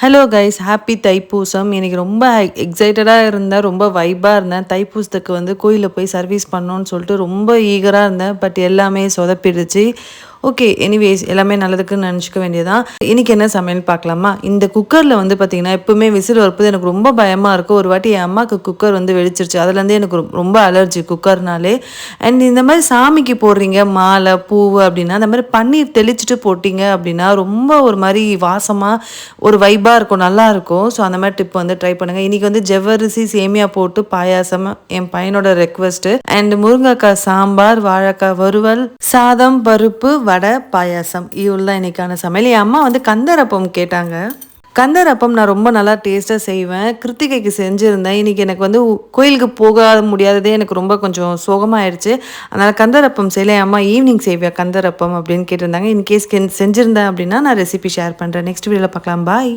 Hello guys, happy Thaipusam. இன்னைக்கு ரொம்ப எக்ஸைட்டடாக இருந்தேன், ரொம்ப வைப்பாக இருந்தேன். தைப்பூசத்துக்கு வந்து கோயிலில் போய் சர்வீஸ் பண்ணணும்னு சொல்லிட்டு ரொம்ப ஈகராக இருந்தேன். பட் எல்லாமே சொதப்பிடுச்சு. ஓகே, எனிவேஸ் எல்லாமே நல்லதுக்குன்னு நினச்சிக்க வேண்டியதான். இன்றைக்கி என்ன சமையல் பார்க்கலாமா? இந்த குக்கரில் வந்து பார்த்திங்கன்னா எப்போவுமே விசில் வரப்போது எனக்கு ரொம்ப பயமாக இருக்கும். ஒரு வாட்டி என் அம்மாவுக்கு குக்கர் வந்து வெடிச்சிருச்சு. அதுலேருந்தே எனக்கு ரொம்ப அலர்ஜி குக்கர்னாலே. அண்ட் இந்த மாதிரி சாமிக்கு போடுறீங்க மாலை பூவு அப்படின்னா அந்த மாதிரி பன்னீர் தெளிச்சிட்டு போட்டிங்க அப்படின்னா ரொம்ப ஒரு மாதிரி வாசமாக ஒரு வைப்பாக இருக்கும், நல்லாயிருக்கும். ஸோ அந்த மாதிரி டிப் வந்து ட்ரை பண்ணுங்கள். இன்றைக்கி வந்து ஜவ்வரிசி சேமியா போட்டு பாயாசம் என் பையனோட ரெக்வஸ்ட்டு. அண்ட் முருங்கைக்காய் சாம்பார், வாழைக்காய் வறுவல், சாதம், பருப்பு, வடை, பாயாசம். இவ்வளோ தான் இன்றைக்கான சமையல். என் அம்மா வந்து கந்தரப்பம் கேட்டாங்க. கந்தரப்பம் நான் ரொம்ப நல்லா டேஸ்ட்டாக செய்வேன். கிருத்திகைக்கு செஞ்சுருந்தேன். இன்றைக்கி எனக்கு வந்து கோயிலுக்கு போக முடியாததே எனக்கு ரொம்ப கொஞ்சம் சோகமாகிடுச்சு. அதனால் கந்தரப்பம் செய்யலை. என் அம்மா ஈவினிங் செய்வேன் கந்தரப்பம் அப்படின்னு கேட்டிருந்தாங்க. இன்கேஸ் செஞ்சுருந்தேன் அப்படின்னா நான் ரெசிபி ஷேர் பண்ணுறேன். நெக்ஸ்ட் வீடியோவில் பார்க்கலாம். பாய்.